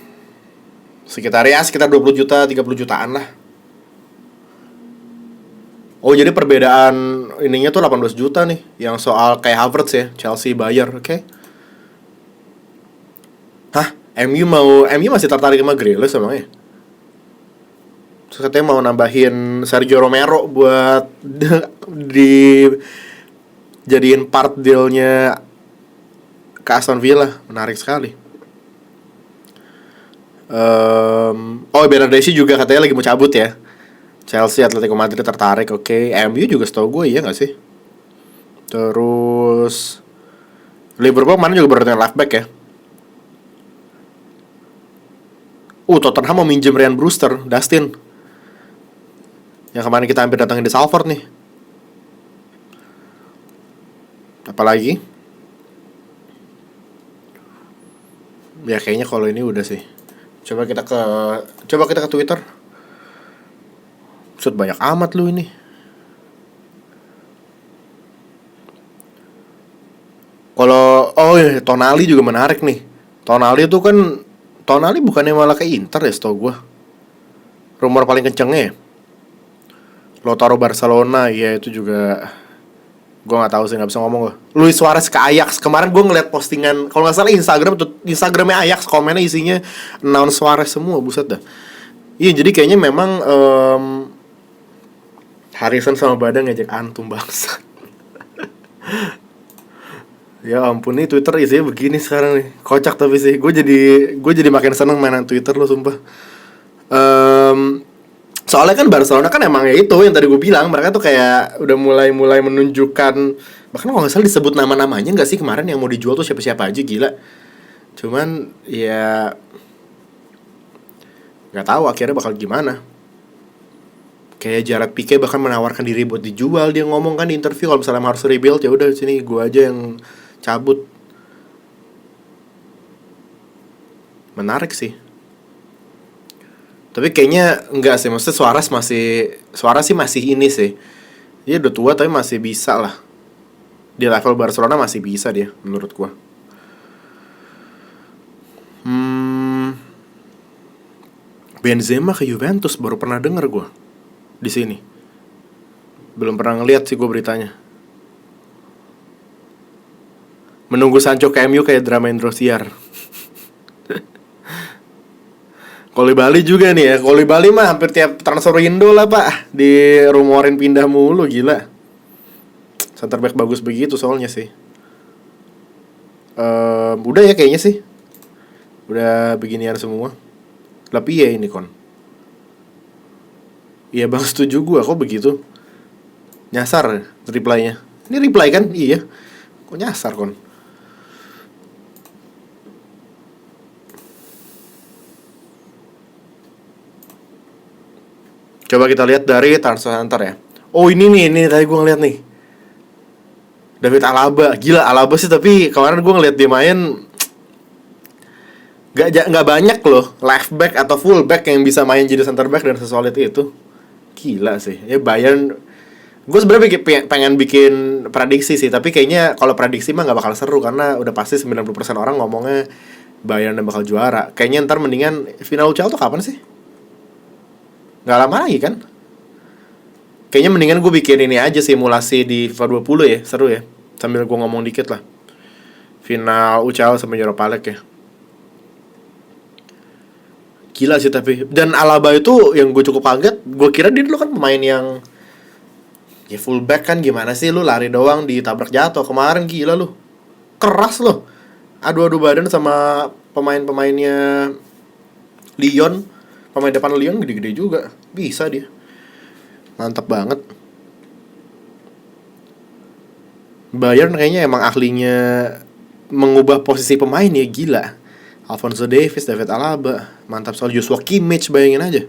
Sekitar 20 juta, 30 jutaan lah. Oh jadi perbedaan ininya tuh 18 juta nih, yang soal kayak Havertz ya, Chelsea bayar, oke? Hah? MU masih tertarik sama Grealish emangnya? Terus katanya mau nambahin Sergio Romero buat jadiin part dealnya ke Aston Villa. Menarik sekali. Bernardeschi juga katanya lagi mau cabut ya. Chelsea, Atletico Madrid tertarik, oke. MU juga setahu gue iya nggak sih? Terus Liverpool kemarin juga baru left back ya. Tottenham mau minjem Ryan Brewster, Dustin, yang kemarin kita hampir datangin di Salford nih. Apalagi? Ya kayaknya kalau ini udah sih. Coba kita ke Twitter. Maksud banyak amat lu ini. Kalau Tonali juga menarik nih. Tonali bukannya malah ke Inter ya setahu gue. Rumor paling kencengnya ya. Lautaro Barcelona, ya itu juga gue nggak tahu sih, nggak bisa ngomong gue. Luis Suarez ke Ajax kemarin, gue ngeliat postingan kalau nggak salah Instagramnya Ajax, komennya isinya announce Suarez semua, buset dah. Iya, jadi kayaknya memang Harrison sama Badang ngejek antum bangsa. Ya ampun, nih Twitter isinya begini sekarang nih, kocak tapi sih gue jadi makin seneng mainan Twitter lo, sumpah. Soalnya kan Barcelona kan emang ya itu yang tadi gue bilang, mereka tuh kayak udah mulai menunjukkan, bahkan kalau nggak salah disebut nama-namanya nggak sih kemarin yang mau dijual tuh siapa-siapa aja, gila. Cuman ya nggak tahu akhirnya bakal gimana. Kayak Gerard Pique bahkan menawarkan diri buat dijual, dia ngomong kan di interview kalau misalnya harus rebuild ya udah sini gue aja yang cabut. Menarik sih. Tapi kayaknya enggak sih, maksudnya Suarez sih masih ini sih. Dia udah tua tapi masih bisa lah. Di level Barcelona masih bisa dia menurut gua. Benzema ke Juventus baru pernah denger gua di sini. Belum pernah ngeliat sih gua beritanya. Menunggu Sancho ke MU kayak drama Indosiar. Koulibaly juga nih ya. Koulibaly mah hampir tiap transfer window lah pak, dirumorin pindah mulu, gila. Center back bagus begitu soalnya sih. Udah ya kayaknya sih. Udah beginian semua. Tapi ya ini kon. Iya bang, setuju gua, kok begitu. Nyasar reply-nya. Ini reply kan? Iya. Kok nyasar kon? Coba kita lihat dari transfer center ya. Oh ini tadi gue ngeliat nih, David Alaba. Gila Alaba sih, tapi kemarin gue ngeliat dia main Gak banyak loh left back atau full back yang bisa main jadi center back dan sesolid itu. Gila sih. Ya Bayern, gue sebenarnya pengen bikin prediksi sih, tapi kayaknya kalau prediksi mah gak bakal seru karena udah pasti 90% orang ngomongnya Bayern yang bakal juara. Kayaknya ntar mendingan final UCL tuh kapan sih? Gak lama lagi kan? Kayaknya mendingan gue bikin ini aja, simulasi di FIFA 20 ya, seru ya. Sambil gue ngomong dikit lah. Final UCL sama Europa League ya. Gila sih tapi. Dan Alaba itu yang gue cukup kaget, gue kira dia dulu kan pemain yang ya fullback kan, gimana sih lu lari doang ditabrak jatuh. Kemarin gila lu, keras loh, adu-adu badan sama pemain-pemainnya Lyon. Pemain depan Lyon gede-gede juga. Bisa dia. Mantap banget. Bayern kayaknya emang ahlinya mengubah posisi pemain ya, gila. Alphonso Davies, David Alaba, mantap soal Joshua Kimmich, bayangin aja.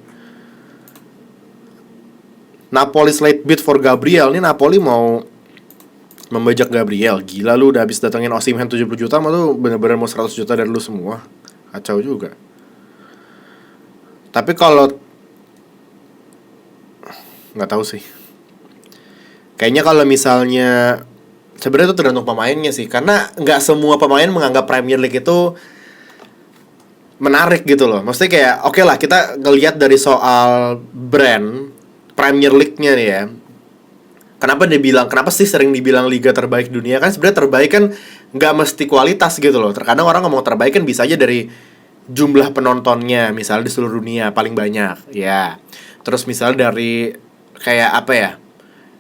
Napoli late bid for Gabriel. Ini Napoli mau membajak Gabriel. Gila lu, udah habis datengin Osimhen 70 juta mah tuh bener-bener mau 100 juta dari lu semua. Kacau juga. Tapi kalau nggak tahu sih. Kayaknya kalau misalnya sebenarnya itu tergantung pemainnya sih, karena nggak semua pemain menganggap Premier League itu menarik gitu loh. Maksudnya kayak oke lah, kita ngelihat dari soal brand Premier League-nya nih ya. Kenapa sih sering dibilang liga terbaik dunia? Kan sebenarnya terbaik kan nggak mesti kualitas gitu loh. Terkadang orang ngomong terbaik kan bisa aja dari jumlah penontonnya, misalnya di seluruh dunia paling banyak ya. Terus misalnya dari kayak apa ya,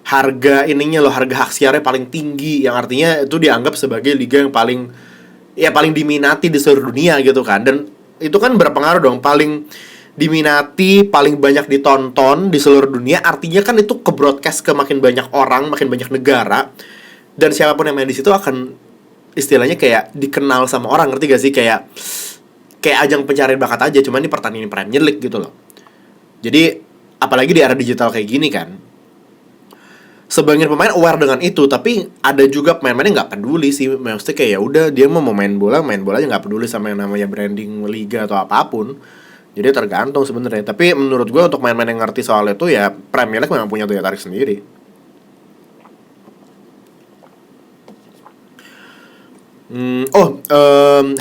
harga ininya loh, harga hak siarnya paling tinggi, yang artinya itu dianggap sebagai liga yang paling diminati di seluruh dunia gitu kan. Dan itu kan berpengaruh dong, paling diminati, paling banyak ditonton di seluruh dunia, artinya kan itu ke broadcast ke makin banyak orang, makin banyak negara, dan siapapun yang main di situ akan istilahnya kayak dikenal sama orang, ngerti gak sih? Kayak ajang pencarian bakat aja, cuman ini pertandingan Premier League gitu loh. Jadi apalagi di era digital kayak gini kan, sebagian pemain aware dengan itu, tapi ada juga pemain-pemain yang nggak peduli sih. Maksudnya kayak ya udah, dia mau main bola aja, nggak peduli sama yang namanya branding liga atau apapun. Jadi tergantung sebenarnya. Tapi menurut gue untuk main-main yang ngerti soal itu ya, Premier League memang punya daya tarik sendiri.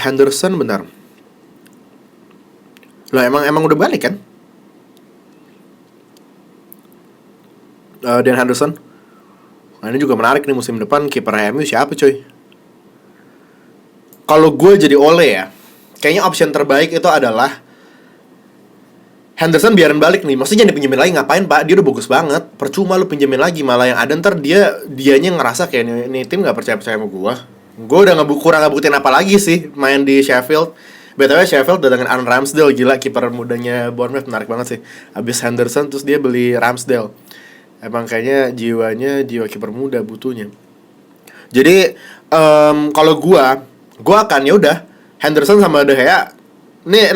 Henderson benar. Lah emang udah balik kan? Dan Henderson. Nah, ini juga menarik nih musim depan kiper MU siapa coy? Kalau gue jadi Ole ya, kayaknya option terbaik itu adalah Henderson biarin balik nih. Maksudnya jangan dipinjemin lagi, ngapain pak? Dia udah bagus banget. Percuma lu pinjemin lagi, malah yang ada ntar dianya ngerasa kayak nih tim nggak percaya sama gue. Gue udah kurang ngebuktiin apa lagi sih main di Sheffield. BTW Sheffield datangin Aaron Ramsdale, gila kiper mudanya Bournemouth, menarik banget sih. Abis Henderson terus dia beli Ramsdale. Emang kayaknya jiwa kiper muda butuhnya. Jadi kalau gue akan ya udah Henderson sama De Gea. Nih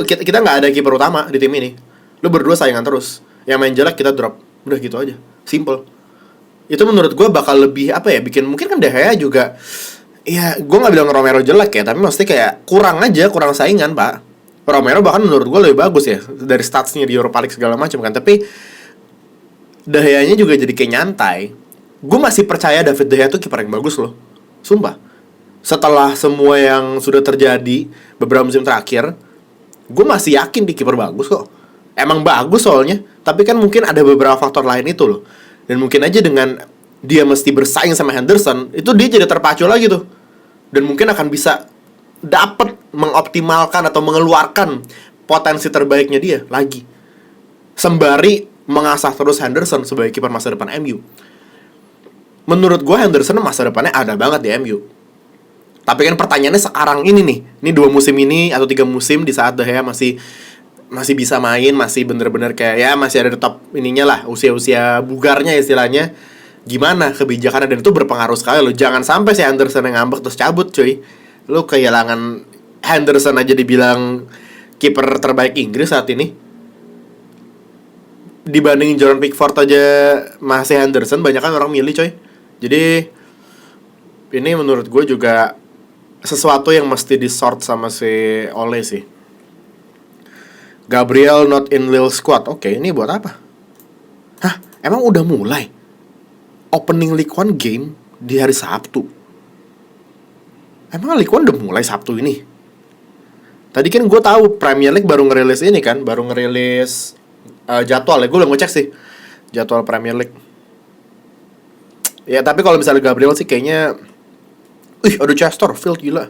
kita nggak ada kiper utama di tim ini. Lu berdua saingan terus. Yang main jelek kita drop. Udah gitu aja. Simple. Itu menurut gue bakal lebih apa ya? Bikin mungkin kan De Gea juga. Ya gue nggak bilang Romero jelek ya, tapi maksudnya kayak kurang saingan pak. Romero bahkan menurut gue lebih bagus ya dari statsnya di Europa League segala macam kan. Tapi De Gea-nya juga jadi kayak nyantai. Gue masih percaya David De Gea tuh kiper yang bagus loh. Sumpah. Setelah semua yang sudah terjadi beberapa musim terakhir, gue masih yakin di kiper bagus kok. Emang bagus soalnya. Tapi kan mungkin ada beberapa faktor lain itu loh. Dan mungkin aja dengan dia mesti bersaing sama Henderson, itu dia jadi terpacu lagi tuh. Dan mungkin akan bisa dapat mengoptimalkan atau mengeluarkan potensi terbaiknya dia lagi. Sembari mengasah terus Henderson sebagai kiper masa depan MU. Menurut gue Henderson masa depannya ada banget di MU. Tapi kan pertanyaannya sekarang ini nih. Ini 2 musim ini atau 3 musim di saat De Gea masih bisa main, masih bener-bener kayak ya masih ada di top ininya lah, usia bugarnya istilahnya. Gimana kebijakannya, dan itu berpengaruh sekali loh. Jangan sampai si Henderson yang ngambek terus cabut cuy. Lu kehilangan Henderson aja dibilang kiper terbaik Inggris saat ini. Dibandingin Jordan Pickford aja masih Henderson, banyak kan orang milih coy. Jadi ini menurut gue juga sesuatu yang mesti disort sama si Ole sih. Gabriel not in Lille squad. Oke, ini buat apa? Hah? Emang udah mulai? Opening League One game di hari Sabtu. Emang League One udah mulai Sabtu ini? Tadi kan gue tahu Premier League baru ngerilis ini kan, baru ngerilis jadwal ya. Gue belum ngecek sih jadwal Premier League. Ya tapi kalau misalnya Gabriel sih kayaknya, ada Chesterfield gila.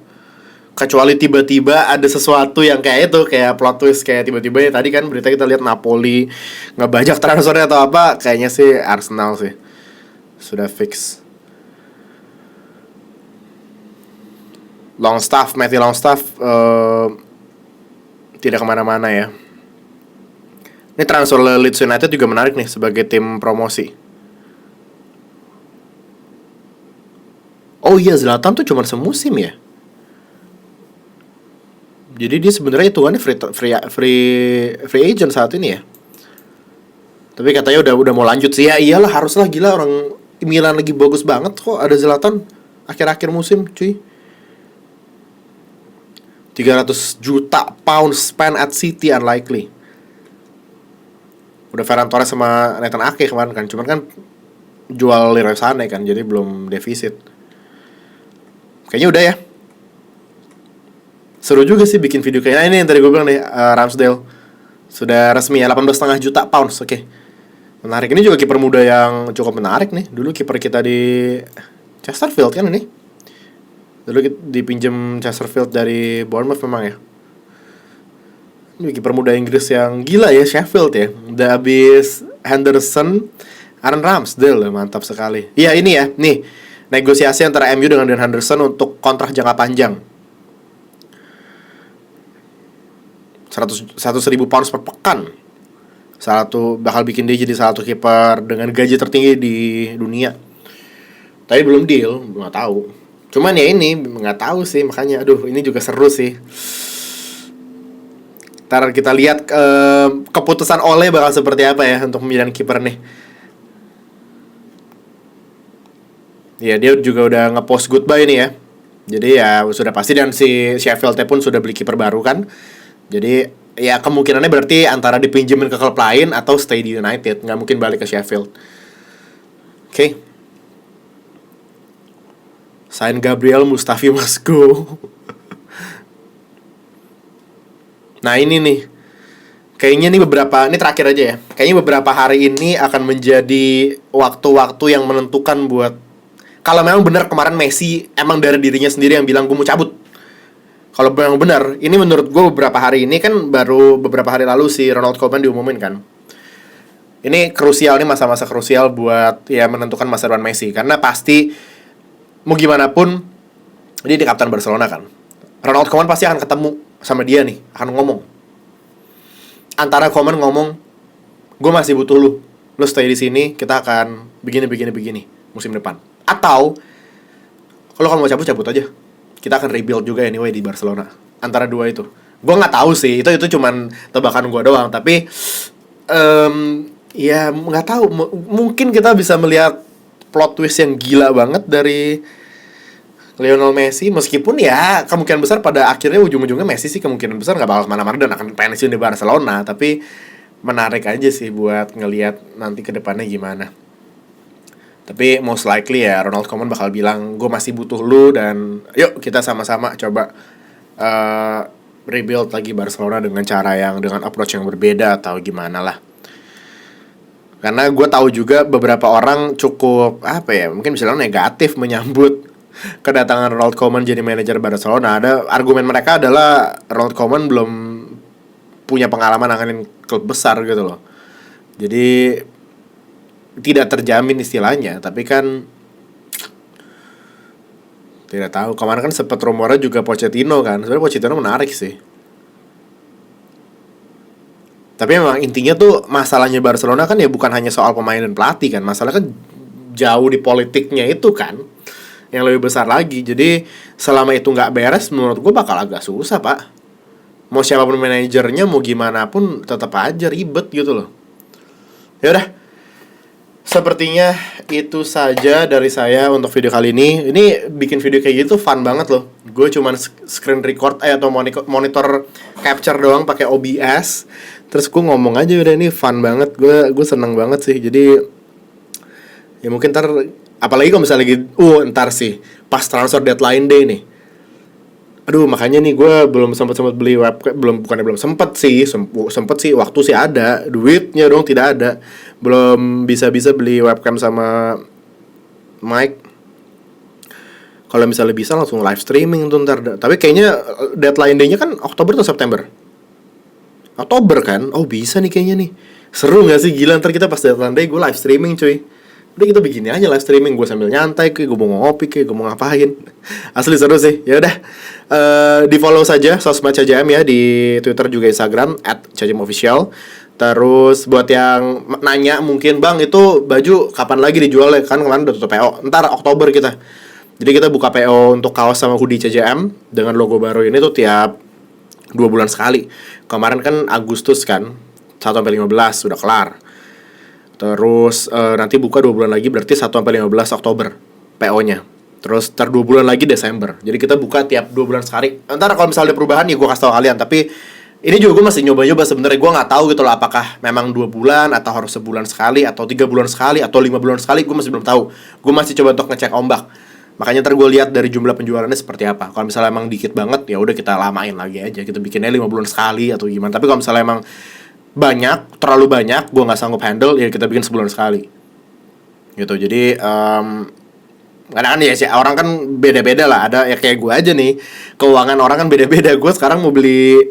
Kecuali tiba-tiba ada sesuatu yang kayak itu, kayak plot twist, kayak tiba-tiba ya tadi kan berita kita lihat Napoli ngebajak transfernya atau apa, kayaknya sih Arsenal sih sudah fix. Matthew Longstaff tidak kemana-mana ya. Ini transfer Leeds United juga menarik nih sebagai tim promosi. Oh iya, Zlatan tuh cuma semusim ya. Jadi dia sebenarnya hitungannya free agent saat ini ya. Tapi katanya udah mau lanjut sih. Ya iyalah, haruslah, gila, orang Milan lagi bagus banget kok ada Zlatan akhir-akhir musim cuy. 300 juta pound spent at City unlikely. Udah Ferran Torres sama Nathan Ake kemarin kan. Cuman kan jual Leroy Sané kan, jadi belum defisit. Kayaknya udah ya. Seru juga sih bikin video kayak ini yang tadi gue bilang nih, Ramsdale sudah resmi ya 18,5 juta pounds. Oke. Menarik, ini juga kiper muda yang cukup menarik nih. Dulu kiper kita di Chesterfield kan ini. Dulu dipinjam Chesterfield dari Bournemouth memang ya. Ini kiper muda Inggris yang gila ya, Sheffield ya. Udah habis Henderson, Aaron Ramsdale, mantap sekali. Iya ini ya, nih negosiasi antara MU dengan Dan Henderson untuk kontrak jangka panjang. 100.000 pounds per pekan. Bakal bikin dia jadi salah satu kiper dengan gaji tertinggi di dunia. Tapi belum deal, nggak tahu. Cuman ya ini nggak tahu sih, makanya aduh ini juga seru sih. Ntar kita lihat keputusan Ole bakal seperti apa ya untuk pemilihan kiper nih. Ya dia juga udah ngepost goodbye nih ya. Jadi ya sudah pasti, dan si Sheffield pun sudah beli kiper baru kan. Jadi ya kemungkinannya berarti antara dipinjemin ke klub lain atau stay di United, nggak mungkin balik ke Sheffield. Oke. Sign Gabriel, Mustafi must go. Nah ini nih, kayaknya nih ini terakhir aja ya. Kayaknya beberapa hari ini akan menjadi waktu-waktu yang menentukan buat, kalau memang benar kemarin Messi emang dari dirinya sendiri yang bilang gue mau cabut. Kalau memang benar, ini menurut gue beberapa hari ini kan baru beberapa hari lalu si Ronald Koeman diumumin kan. Ini krusial, ini masa-masa krusial buat ya menentukan masa depan Messi. Karena pasti mau gimana pun dia di kapten Barcelona kan. Ronald Koeman pasti akan ketemu sama dia nih, akan ngomong. Antara Koeman ngomong, gue masih butuh lu stay di sini, kita akan begini musim depan. Atau kalau kamu mau cabut aja, kita akan rebuild juga anyway di Barcelona. Antara dua itu, gue nggak tahu sih, itu cuman tebakan gue doang. Tapi ya nggak tahu, mungkin kita bisa melihat plot twist yang gila banget dari Lionel Messi. Meskipun ya kemungkinan besar pada akhirnya ujung-ujungnya Messi sih kemungkinan besar nggak bakal kemana-mana dan akan pensiun di Barcelona. Tapi menarik aja sih buat ngelihat nanti ke depannya gimana. Tapi most likely ya Ronald Koeman bakal bilang gue masih butuh lu dan yuk kita sama-sama coba rebuild lagi Barcelona dengan approach yang berbeda atau gimana lah. Karena gue tahu juga beberapa orang cukup mungkin misalnya negatif menyambut kedatangan Ronald Koeman jadi manajer Barcelona. Ada argumen mereka adalah Ronald Koeman belum punya pengalaman nanganin klub besar gitu loh. Jadi tidak terjamin istilahnya, tapi kan tidak tahu. Kemarin kan sempat rumornya juga Pochettino kan. Sebenarnya Pochettino menarik sih. Tapi memang intinya tuh masalahnya Barcelona kan ya bukan hanya soal pemain dan pelatih kan. Masalah kan jauh di politiknya itu kan, yang lebih besar lagi. Jadi selama itu nggak beres, menurut gue bakal agak susah pak. Mau siapapun manajernya, mau gimana pun tetap aja ribet gitu loh. Yaudah, sepertinya itu saja dari saya untuk video kali ini. Ini bikin video kayak gitu fun banget loh. Gue cuman screen record atau monitor capture doang pakai OBS. Terus gue ngomong aja udah, ini fun banget. Gue seneng banget sih. Jadi ya mungkin ntar, apalagi kalau misalnya lagi ntar sih pas transfer deadline day nih. Aduh, makanya nih gue belum sempat beli webcam. Belum sempat sih, waktu sih ada, duitnya dong tidak ada. Belum bisa beli webcam sama mic. Kalau misalnya bisa langsung live streaming tuh ntar. Tapi kayaknya deadline day-nya kan Oktober atau September? Oktober kan? Oh bisa nih kayaknya nih. Seru gak sih? Gila, ntar kita pas deadline day gue live streaming cuy. Udah kita begini aja live streaming, gue sambil nyantai, gue mau ngopi, gue mau ngapain. Asli seru sih. Ya udah, di follow saja sosmed CJM ya, di Twitter juga Instagram @CJMOfficial. Terus buat yang nanya mungkin, bang itu baju kapan lagi dijual ya? Kan kemarin udah tutup PO. Ntar Oktober kita. Jadi kita buka PO untuk kaos sama hoodie CJM dengan logo baru ini tuh tiap 2 bulan sekali. Kemarin kan Agustus kan, 1-15 sudah kelar. Terus nanti buka 2 bulan lagi, berarti 1-15 Oktober PO-nya. Terus 2 bulan lagi Desember. Jadi kita buka tiap 2 bulan sekali. Ntar kalau misalnya ada perubahan ya gue kasih tau kalian. Tapi ini juga gue masih nyoba-nyoba sebenarnya. Gue gak tahu gitu loh, apakah memang 2 bulan atau harus sebulan sekali, atau 3 bulan sekali, atau 5 bulan sekali. Gue masih belum tahu. Gue masih coba untuk ngecek ombak. Makanya ntar gue lihat dari jumlah penjualannya seperti apa. Kalau misalnya emang dikit banget, ya udah kita lamain lagi aja. Kita bikinnya 5 bulan sekali atau gimana. Tapi kalau misalnya emang terlalu banyak, gue nggak sanggup handle, ya kita bikin sebulan sekali gitu. Jadi kadang-kadang ya sih orang kan beda-beda lah. Ada ya kayak gue aja nih, keuangan orang kan beda-beda. Gue sekarang mau beli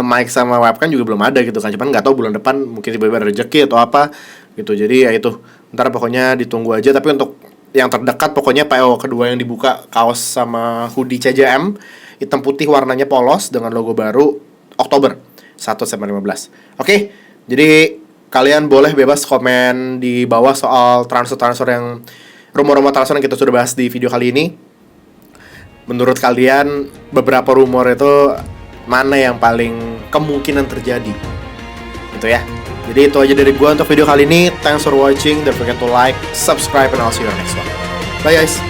mic sama webcam juga belum ada gitu kan. Cuman nggak tahu bulan depan mungkin tiba-tiba ada rezeki atau apa gitu. Jadi ya itu, ntar pokoknya ditunggu aja. Tapi untuk yang terdekat pokoknya PO kedua yang dibuka, kaos sama hoodie CJM hitam putih warnanya polos dengan logo baru, Oktober 1-15. Oke, jadi kalian boleh bebas komen di bawah soal transfer yang rumor-rumor transfer yang kita sudah bahas di video kali ini. Menurut kalian beberapa rumor itu mana yang paling kemungkinan terjadi? Gitu ya. Jadi itu aja dari gua untuk video kali ini. Thanks for watching. Don't forget to like, subscribe, and I'll see you on the next one. Bye guys.